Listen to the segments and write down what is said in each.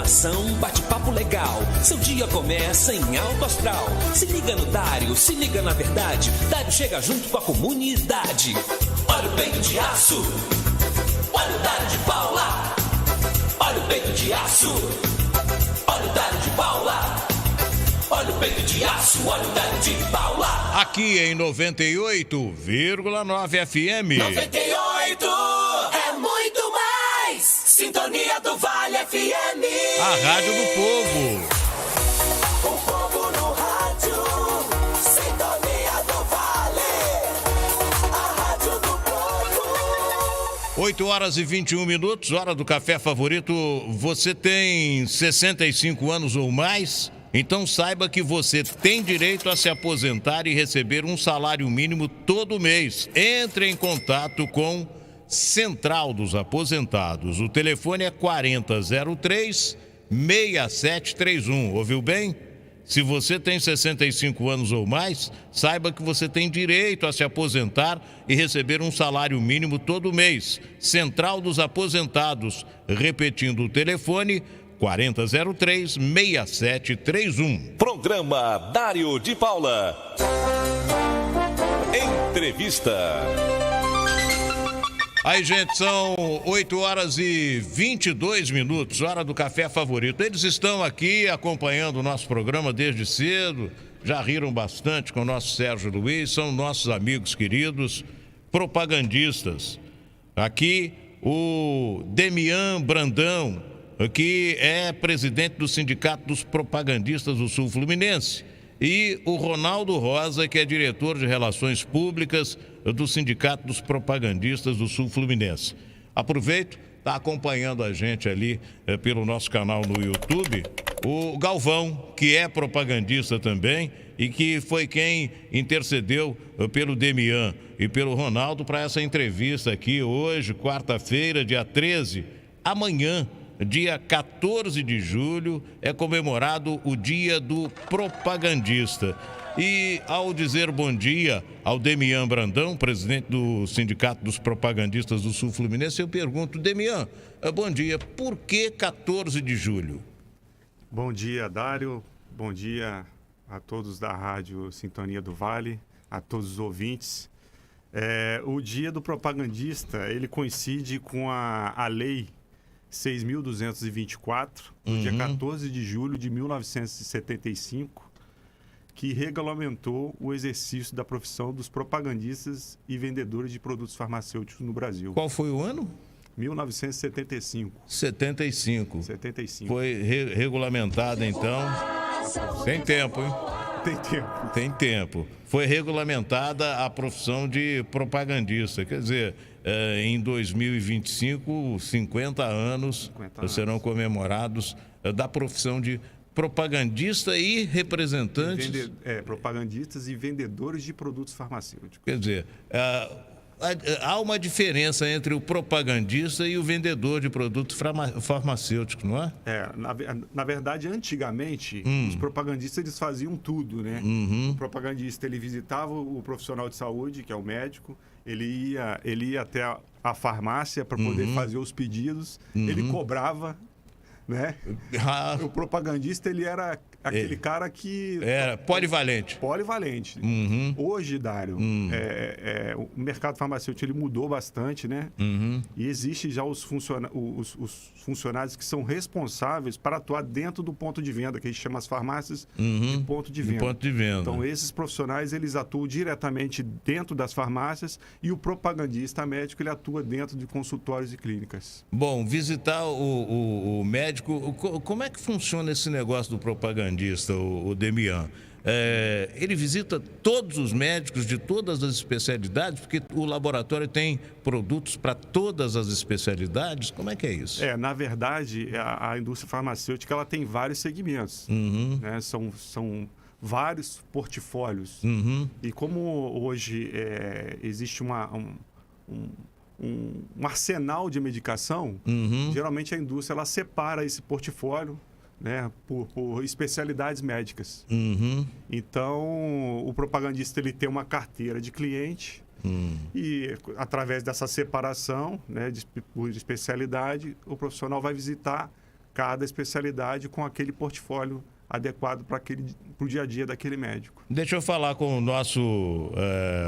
informação, bate-papo legal. Seu dia começa em alto astral. Se liga no Dário, se liga na verdade. Dário chega junto com a comunidade. Olha o peito de aço, olha o Dário de Paula. Olha o peito de aço, olha o Dário de Paula. Olha o peito de aço, olha o Dário de Paula. Aqui em 98,9 FM. 98 é muito mais. Sintonia do Vale FM. A rádio do povo. O povo no rádio. Sintonia do Vale. A rádio do povo. 8h21, hora do café favorito. Você tem 65 anos ou mais? Então saiba que você tem direito a se aposentar e receber um salário mínimo todo mês. Entre em contato com Central dos Aposentados. O telefone é 4003-6731. Ouviu bem? Se você tem 65 anos ou mais, saiba que você tem direito a se aposentar e receber um salário mínimo todo mês. Central dos Aposentados. Repetindo o telefone, 4003-6731. Programa Dário de Paula. Entrevista. Aí, gente, são 8h22, hora do café favorito. Eles estão aqui acompanhando o nosso programa desde cedo, já riram bastante com o nosso Sérgio Luiz, são nossos amigos queridos, propagandistas. Aqui, o Demian Brandão, que é presidente do Sindicato dos Propagandistas do Sul Fluminense, e o Ronaldo Rosa, que é diretor de Relações Públicas do Sindicato dos Propagandistas do Sul Fluminense. Aproveito, está acompanhando a gente ali pelo nosso canal no YouTube, o Galvão, que é propagandista também e que foi quem intercedeu pelo Demian e pelo Ronaldo para essa entrevista aqui hoje, quarta-feira, dia 13, amanhã. Dia 14 de julho é comemorado o Dia do Propagandista. E ao dizer bom dia ao Demian Brandão, presidente do Sindicato dos Propagandistas do Sul Fluminense, eu pergunto, Demian, bom dia, por que 14 de julho? Bom dia, Dário. Bom dia a todos da Rádio Sintonia do Vale, a todos os ouvintes. O Dia do Propagandista, ele coincide com a lei 6.224, no dia 14 de julho de 1975, que regulamentou o exercício da profissão dos propagandistas e vendedores de produtos farmacêuticos no Brasil. Qual foi o ano? 1975. 75. Foi regulamentada, então. Tem tempo, hein? Tem tempo. Foi regulamentada a profissão de propagandista. Quer dizer, em 2025, 50 anos serão comemorados da profissão de propagandista e representantes... propagandistas e vendedores de produtos farmacêuticos. Quer dizer, há uma diferença entre o propagandista e o vendedor de produtos farmacêuticos, não é? Na verdade, antigamente, os propagandistas eles faziam tudo, né? O propagandista ele visitava o profissional de saúde, que é o médico, ele ia até a farmácia para poder fazer os pedidos, ele cobrava, né? O propagandista ele era aquele cara que... Era polivalente. Polivalente. Hoje, Dário, o mercado farmacêutico ele mudou bastante, né? E existe já os funcionários que são responsáveis para atuar dentro do ponto de venda, que a gente chama as farmácias de ponto de venda. Então, esses profissionais, eles atuam diretamente dentro das farmácias e o propagandista médico, ele atua dentro de consultórios e clínicas. Bom, visitar o médico, como é que funciona esse negócio do propagandista, o Demian? Ele visita todos os médicos de todas as especialidades, porque o laboratório tem produtos para todas as especialidades? Como é que é isso? Na verdade, a indústria farmacêutica ela tem vários segmentos, né? São vários portfólios. E como hoje existe um arsenal de medicação, geralmente a indústria ela separa esse portfólio, né, por especialidades médicas. Então, o propagandista ele tem uma carteira de cliente e, através dessa separação, né, por especialidade, o profissional vai visitar cada especialidade com aquele portfólio adequado para o dia a dia daquele médico. Deixa eu falar com o nosso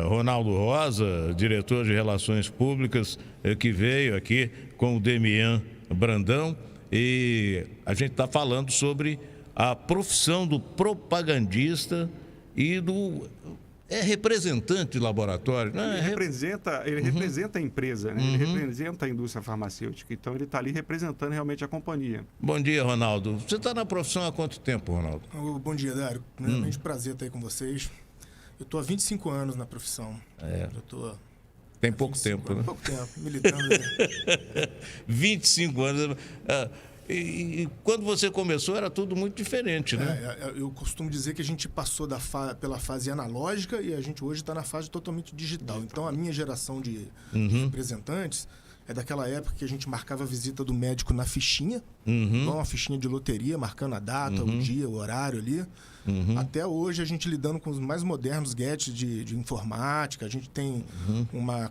Ronaldo Rosa, diretor de Relações Públicas, que veio aqui com o Demian Brandão, e a gente está falando sobre a profissão do propagandista e do representante de laboratório, né? Ele representa a empresa, né? Ele representa a indústria farmacêutica. Então, ele está ali representando realmente a companhia. Bom dia, Ronaldo. Você está na profissão há quanto tempo, Ronaldo? Bom dia, Dário. Primeiramente, prazer estar aí com vocês. Eu estou há 25 anos na profissão. Tem pouco tempo, né? Pouco tempo, militando. 25 anos. E quando você começou era tudo muito diferente, né? Eu costumo dizer que a gente passou pela fase analógica e a gente hoje está na fase totalmente digital. Então, a minha geração de representantes é daquela época que a gente marcava a visita do médico na fichinha, igual uma fichinha de loteria, marcando a data, o dia, o horário ali. Até hoje, a gente lidando com os mais modernos gadgets de informática. A gente tem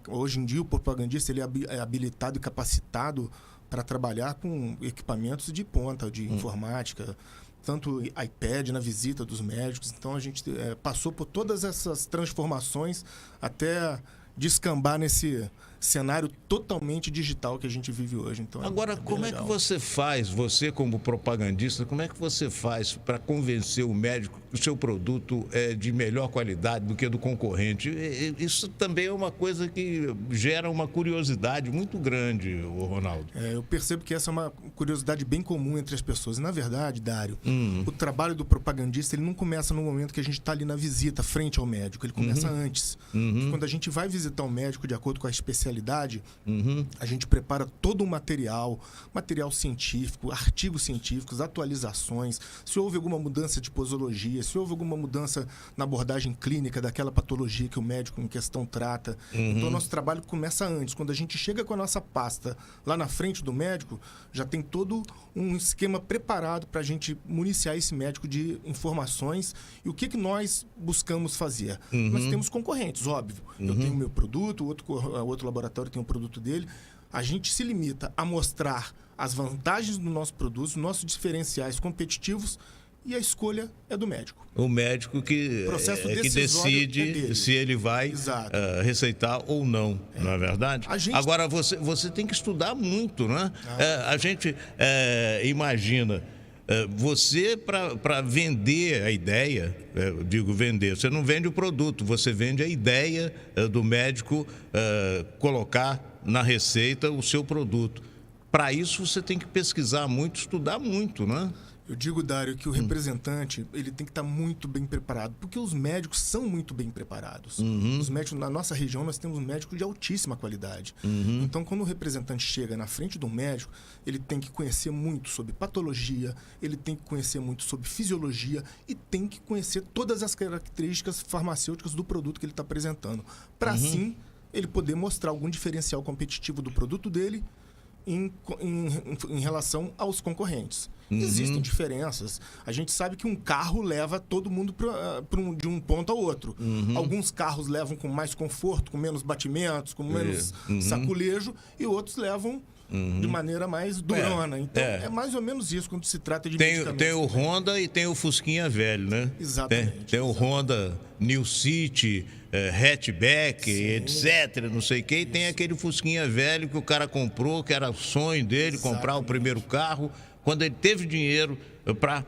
hoje em dia, o propagandista ele é habilitado e capacitado para trabalhar com equipamentos de ponta, de informática, tanto iPad na visita dos médicos. Então, a gente passou por todas essas transformações até descambar nesse cenário totalmente digital que a gente vive hoje. Então, agora, como é que você faz, você como propagandista, como é que você faz para convencer o médico que o seu produto é de melhor qualidade do que do concorrente? Isso também é uma coisa que gera uma curiosidade muito grande, Ronaldo. Eu percebo que essa é uma curiosidade bem comum entre as pessoas. E, na verdade, Dário, o trabalho do propagandista ele não começa no momento que a gente está ali na visita, frente ao médico. Ele começa antes. Quando a gente vai visitar o médico de acordo com a especialidade, a gente prepara todo um material científico, artigos científicos, atualizações, se houve alguma mudança de posologia, se houve alguma mudança na abordagem clínica daquela patologia que o médico em questão trata. Então, o nosso trabalho começa antes. Quando a gente chega com a nossa pasta lá na frente do médico, já tem todo um esquema preparado para a gente municiar esse médico de informações. E o que nós buscamos fazer? Nós temos concorrentes, óbvio. Eu tenho o meu produto, outro laboratório tem o produto dele. A gente se limita a mostrar as vantagens do nosso produto, nossos diferenciais competitivos, e a escolha é do médico. O médico que decide se ele vai receitar ou não, não é verdade? Agora, você tem que estudar muito, né? A gente imagina... Você, para vender a ideia, digo vender, você não vende o produto, você vende a ideia do médico colocar na receita o seu produto. Para isso, você tem que pesquisar muito, estudar muito, né? Eu digo, Dário, que o representante ele tem que estar muito bem preparado, porque os médicos são muito bem preparados. Os médicos, na nossa região, nós temos médicos de altíssima qualidade. Então, quando o representante chega na frente do médico, ele tem que conhecer muito sobre patologia, ele tem que conhecer muito sobre fisiologia e tem que conhecer todas as características farmacêuticas do produto que ele está apresentando, para assim ele poder mostrar algum diferencial competitivo do produto dele em relação aos concorrentes. Existem diferenças. A gente sabe que um carro leva todo mundo de um ponto ao outro. Alguns carros levam com mais conforto, com menos batimentos, com menos saculejo, e outros levam de maneira mais durona. Então, é mais ou menos isso quando se trata de medicamentos. Tem o Honda e tem o Fusquinha velho, né? Exatamente. Tem o Honda New City, hatchback, etc, não sei o que, e tem aquele Fusquinha velho que o cara comprou, que era o sonho dele, comprar o primeiro carro. Quando ele teve dinheiro para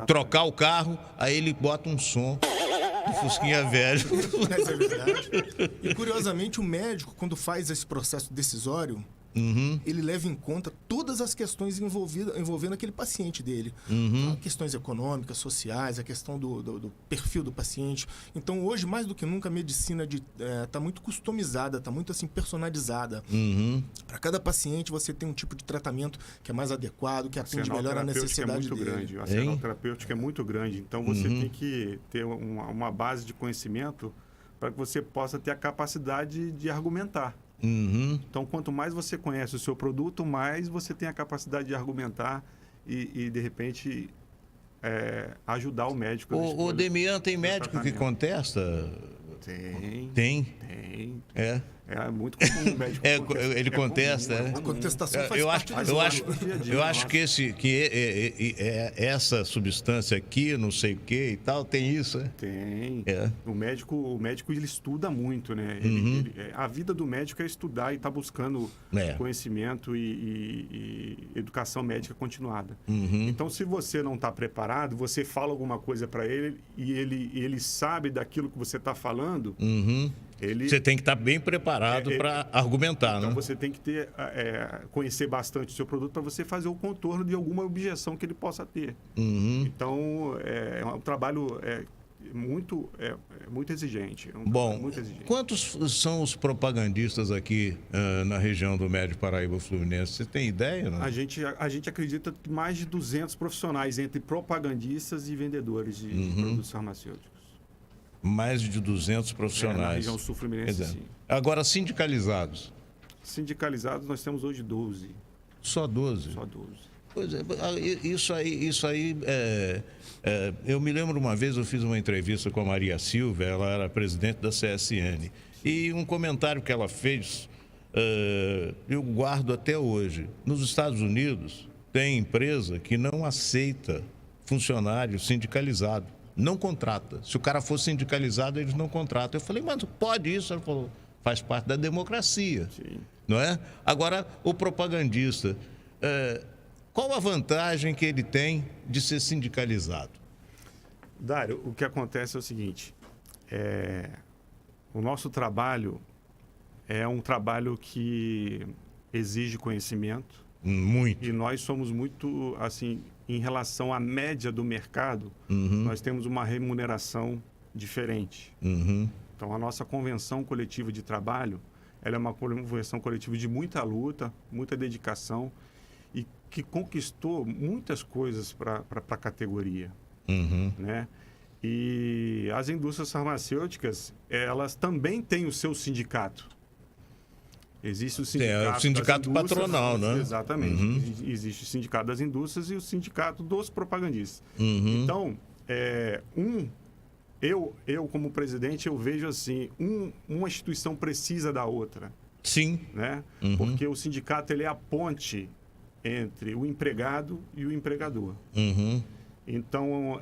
trocar o carro, aí ele bota um som do Fusquinha velho. Mas é verdade. E, curiosamente, o médico, quando faz esse processo decisório, ele leva em conta todas as questões envolvendo aquele paciente dele. Questões econômicas, sociais, a questão do perfil do paciente. Então, hoje, mais do que nunca, a medicina está muito customizada, está muito assim, personalizada. Para cada paciente, você tem um tipo de tratamento que é mais adequado, que atende melhor a necessidade dele. Grande. O arsenal terapêutico é muito grande. Então, você tem que ter uma base de conhecimento para que você possa ter a capacidade de argumentar. Então, quanto mais você conhece o seu produto, mais você tem a capacidade de argumentar e de repente, ajudar o médico. O Demian, tem médico que contesta? Tem. Tem? Tem. É muito comum o médico. Ele contesta, comum, né? A contestação faz Eu parte acho, do eu jogo. acho, eu acho que essa substância aqui, não sei o que e tal, tem isso, né? Tem. É. O médico ele estuda muito, né? A vida do médico é estudar e estar buscando conhecimento e educação médica continuada. Então, se você não está preparado, você fala alguma coisa para ele e ele sabe daquilo que você está falando. Você tem que estar bem preparado para argumentar, então né? você tem que conhecer bastante o seu produto para você fazer o contorno de alguma objeção que ele possa ter. Então, é um trabalho muito exigente. Muito exigente. Quantos são os propagandistas aqui na região do Médio Paraíba Fluminense? Você tem ideia, não? A gente acredita que mais de 200 profissionais entre propagandistas e vendedores de produtos farmacêuticos. Mais de 200 profissionais. Na região sul-fluminense, sim. Agora, sindicalizados? Sindicalizados, nós temos hoje 12. Só 12? Só 12. Pois é, isso aí eu me lembro uma vez, eu fiz uma entrevista com a Maria Silva, ela era presidente da CSN, e um comentário que ela fez, eu guardo até hoje. Nos Estados Unidos, tem empresa que não aceita funcionário sindicalizado. Não contrata. Se o cara for sindicalizado, eles não contratam. Eu falei, mas pode isso? Ela falou, faz parte da democracia. Sim. Não é? Agora, o propagandista, qual a vantagem que ele tem de ser sindicalizado? Dário, o que acontece é o seguinte, o nosso trabalho é um trabalho que exige conhecimento. Muito. E nós somos muito, assim, em relação à média do mercado, nós temos uma remuneração diferente. Então, a nossa convenção coletiva de trabalho, ela é uma convenção coletiva de muita luta, muita dedicação e que conquistou muitas coisas para a categoria, né? E as indústrias farmacêuticas, elas também têm o seu sindicato. Existe o sindicato patronal, né? Exatamente. Existe o sindicato das indústrias e o sindicato dos propagandistas. Então, eu como presidente, eu vejo assim, uma instituição precisa da outra. Sim. Né? Porque o sindicato ele é a ponte entre o empregado e o empregador. Então,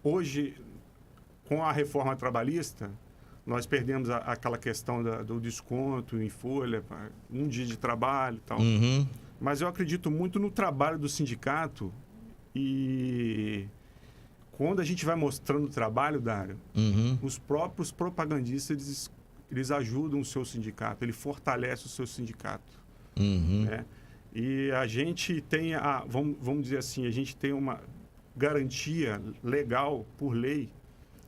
hoje, com a reforma trabalhista, nós perdemos aquela questão do desconto em folha, um dia de trabalho e tal. Mas eu acredito muito no trabalho do sindicato e quando a gente vai mostrando o trabalho, Dário, os próprios propagandistas, eles ajudam o seu sindicato, ele fortalece o seu sindicato. Né? E a gente tem, vamos dizer assim, a gente tem uma garantia legal, por lei,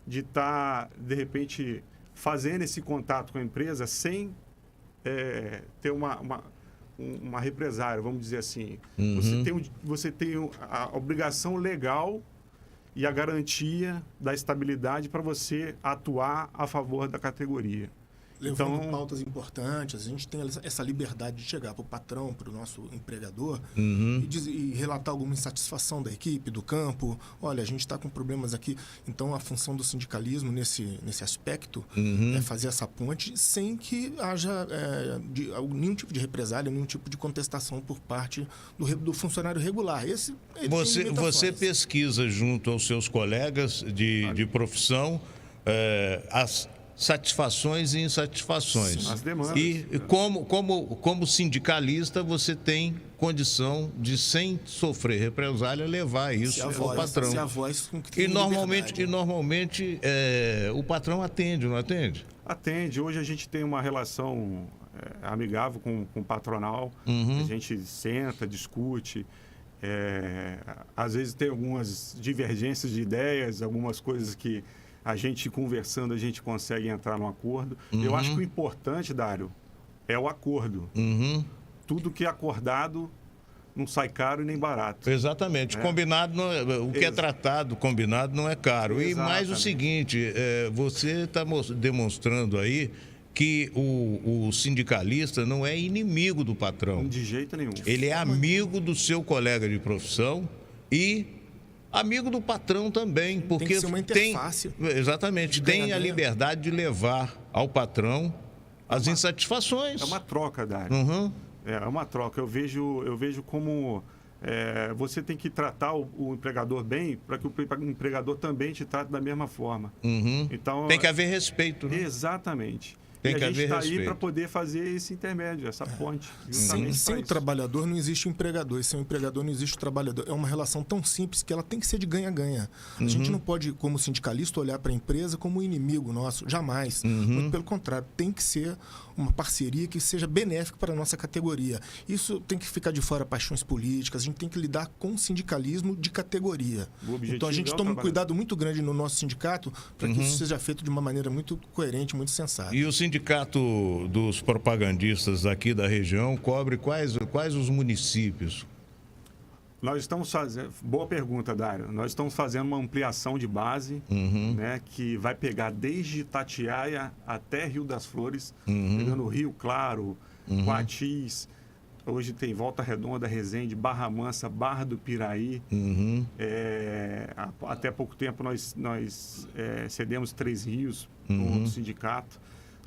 de estar, de repente, fazendo esse contato com a empresa sem ter uma represária, vamos dizer assim. Você tem a obrigação legal e a garantia da estabilidade para você atuar a favor da categoria. Levando pautas importantes, a gente tem essa liberdade de chegar para o patrão, para o nosso empregador e relatar alguma insatisfação da equipe, do campo. Olha, a gente está com problemas aqui. Então, a função do sindicalismo nesse aspecto é fazer essa ponte sem que haja nenhum tipo de represália, nenhum tipo de contestação por parte do funcionário regular. Você pesquisa junto aos seus colegas de profissão as satisfações e insatisfações. As demandas. E como sindicalista, você tem condição de, sem sofrer represália, levar isso ao patrão. E normalmente o patrão atende, não atende? Atende. Hoje a gente tem uma relação amigável com o patronal. A gente senta, discute. Às vezes tem algumas divergências de ideias, algumas coisas que a gente conversando, a gente consegue entrar num acordo. Eu acho que o importante, Dário, é o acordo. Tudo que é acordado não sai caro e nem barato. Exatamente. Combinado o que é tratado, combinado não é caro. Exatamente. E mais o seguinte, você está demonstrando aí que o sindicalista não é inimigo do patrão. De jeito nenhum. Ele é amigo do seu colega de profissão e amigo do patrão também, porque tem que ser uma interface. Exatamente, tem a liberdade de levar ao patrão as insatisfações. É uma troca, Dário. Uhum. É uma troca. Eu vejo como você tem que tratar o empregador bem para que o empregador também te trate da mesma forma. Uhum. Então, tem que haver respeito, né? Exatamente. Tem e que a gente haver está aí respeito. para poder fazer esse intermédio, essa ponte. Sem o trabalhador não existe o empregador. E sem o empregador não existe o trabalhador. É uma relação tão simples que ela tem que ser de ganha-ganha. A gente não pode, como sindicalista, olhar para a empresa como um inimigo nosso. Jamais. Muito pelo contrário. Tem que ser uma parceria que seja benéfica para a nossa categoria. Isso tem que ficar de fora paixões políticas. A gente tem que lidar com o sindicalismo de categoria. Então a gente toma um cuidado muito grande no nosso sindicato para que isso seja feito de uma maneira muito coerente, muito sensata. E o sindicato dos propagandistas aqui da região cobre quais os municípios? Nós estamos fazendo... Boa pergunta, Dário. Nós estamos fazendo uma ampliação de base, né, que vai pegar desde Itatiaia até Rio das Flores, pegando Rio Claro, Coatis. Hoje tem Volta Redonda, Resende, Barra Mansa, Barra do Piraí. Até pouco tempo nós cedemos 3 rios no sindicato.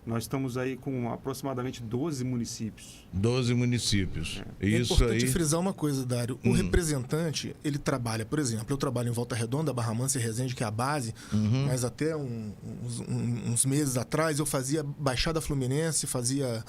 Nós estamos aí com aproximadamente 12 municípios. 12 municípios. É importante frisar uma coisa, Dário. O representante, ele trabalha, por exemplo, eu trabalho em Volta Redonda, Barra Mansa e Resende, que é a base, mas até uns meses atrás eu fazia Baixada Fluminense, fazia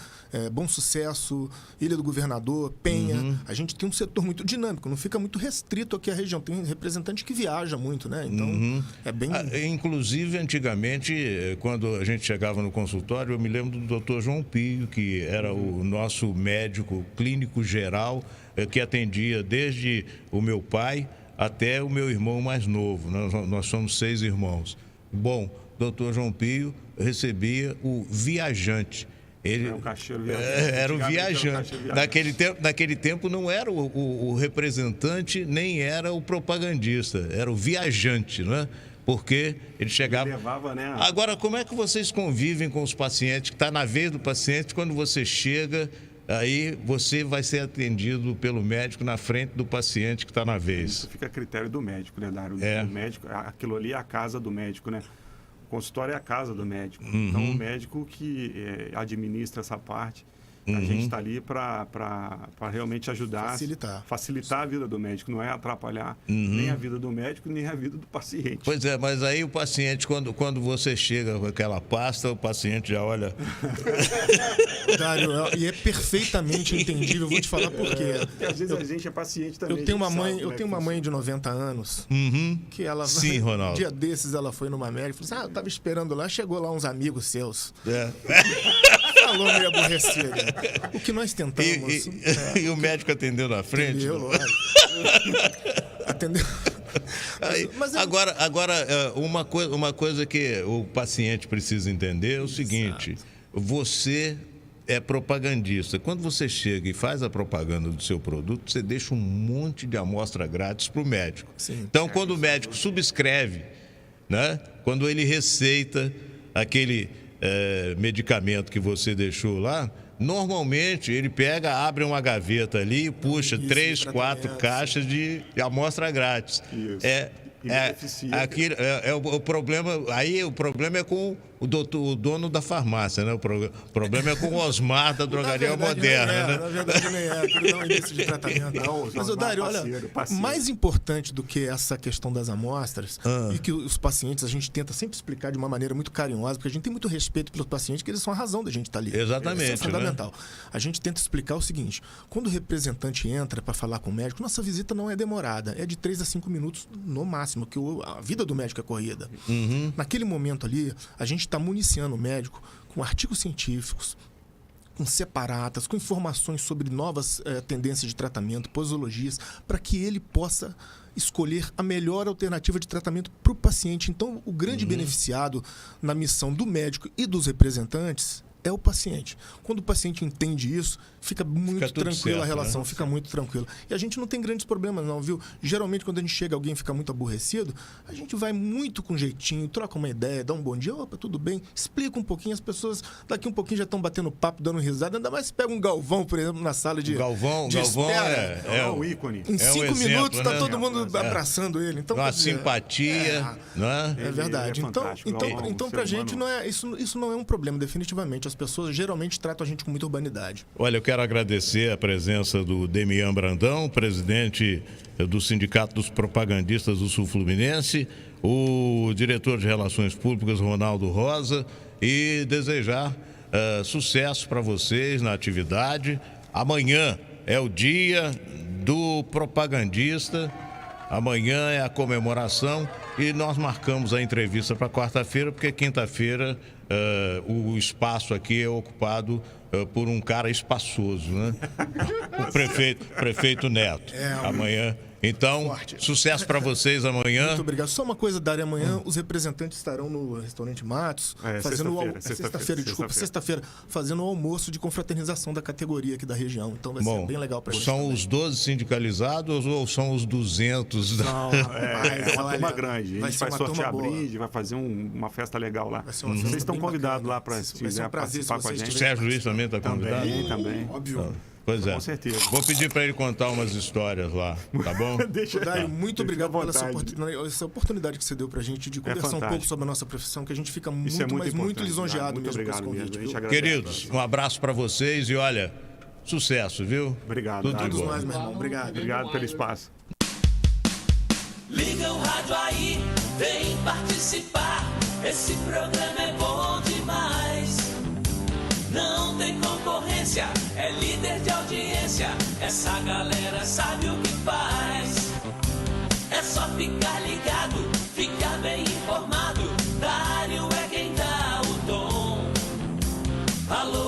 Bom Sucesso, Ilha do Governador, Penha. A gente tem um setor muito dinâmico, não fica muito restrito aqui à região. Tem representante que viaja muito, né? Então, é bem... Inclusive, antigamente, quando a gente chegava no consultório, eu me lembro do Dr. João Pio, que era o nosso médico clínico geral, que atendia desde o meu pai até o meu irmão mais novo. Nós somos 6 irmãos. Bom, Dr. João Pio recebia o viajante. Ele era o viajante. Naquele tempo não era o representante, nem era o propagandista, era o viajante, não é? Porque ele chegava... levava, né? Agora, como é que vocês convivem com os pacientes, que está na vez do paciente, quando você chega, aí você vai ser atendido pelo médico na frente do paciente que está na vez? Isso fica a critério do médico, né, Dário? O médico, aquilo ali é a casa do médico, né? O consultório é a casa do médico. Então, o médico que administra essa parte... A gente está ali para realmente ajudar, facilitar a vida do médico, não é atrapalhar nem a vida do médico, nem a vida do paciente. Pois é, mas aí o paciente, quando você chega com aquela pasta, o paciente já olha... Dário, e é perfeitamente entendível, eu vou te falar por quê. Porque às vezes a gente é paciente também. Eu tenho uma mãe de 90 anos, que ela... Sim, Ronaldo. Um dia desses ela foi numa médica e falou assim, eu estava esperando lá, chegou lá uns amigos seus. Falou meio aborrecido. O que nós tentamos... E o médico atendeu na frente? Atendeu, lógico. Atendeu. Mas agora, uma coisa que o paciente precisa entender é o seguinte: você é propagandista. Quando você chega e faz a propaganda do seu produto, você deixa um monte de amostra grátis para o médico. Sim. Então, quando o médico subscreve, né, quando ele receita aquele medicamento que você deixou lá, normalmente ele abre uma gaveta ali e puxa 3, 4 caixas de amostra grátis. Isso. O problema. Aí o problema é com o dono da farmácia, né? O problema é com o Osmar da Drogaria Moderna, né? Na verdade, nem é. Ele dá um início de tratamento. Mas, Dário, olha, mais importante do que essa questão das amostras, e que os pacientes, a gente tenta sempre explicar de uma maneira muito carinhosa, porque a gente tem muito respeito pelos pacientes, que eles são a razão da gente estar ali. Exatamente. Isso é fundamental. Né? A gente tenta explicar o seguinte: quando o representante entra para falar com o médico, nossa visita não é demorada, é de 3 a 5 minutos no máximo, que a vida do médico é corrida. Naquele momento ali, a gente está municiando o médico com artigos científicos, com separatas, com informações sobre novas tendências de tratamento, posologias, para que ele possa escolher a melhor alternativa de tratamento para o paciente. Então, o grande beneficiado na missão do médico e dos representantes é o paciente. Quando o paciente entende isso, fica muito tranquila a relação, né? Fica muito tranquila. E a gente não tem grandes problemas não, viu? Geralmente, quando a gente chega, alguém fica muito aborrecido, a gente vai muito com jeitinho, troca uma ideia, dá um bom dia, opa, tudo bem, explica um pouquinho, as pessoas daqui um pouquinho já estão batendo papo, dando risada, ainda mais pega um Galvão, por exemplo, na sala de Galvão é o ícone. Em 5 minutos está todo mundo abraçando ele. Então, uma simpatia, né? É verdade. Então pra gente, isso não é um problema, definitivamente. as pessoas geralmente tratam a gente com muita urbanidade. Olha, eu quero agradecer a presença do Demian Brandão, presidente do Sindicato dos Propagandistas do Sul Fluminense, o diretor de Relações Públicas, Ronaldo Rosa, e desejar sucesso para vocês na atividade. Amanhã é o dia do propagandista, amanhã é a comemoração e nós marcamos a entrevista para quarta-feira, porque quinta-feira o espaço aqui é ocupado por um cara espaçoso, né? O prefeito Neto. Amanhã. Então, forte. Sucesso para vocês amanhã. Muito obrigado. Só uma coisa, Dário, amanhã os representantes estarão no restaurante Matos, fazendo sexta-feira, fazendo o almoço de confraternização da categoria aqui da região. Então vai ser bem legal para gente. São também. Os 12 sindicalizados ou são os 200? Não, é uma turma grande. A gente vai sortear brinde, vai fazer uma festa legal lá. Vocês estão convidados lá para participar com a gente. O Sérgio Luiz também está convidado? Também. Óbvio. Pois é. Com certeza. Vou pedir para ele contar umas histórias lá, tá bom? Dário, muito obrigado pela essa oportunidade que você deu pra gente de conversar um pouco sobre a nossa profissão, que a gente fica muito lisonjeado mesmo com esse convite. Queridos, um abraço para vocês e olha, sucesso, viu? Obrigado. Todos nós, meu irmão. Obrigado. Obrigado pelo espaço. Liga o rádio aí, vem participar. Esse programa é bom demais. Não tem concorrência, é líder de audiência. Essa galera sabe o que faz. É só ficar ligado, ficar bem informado. Dário é quem dá o tom. Alô.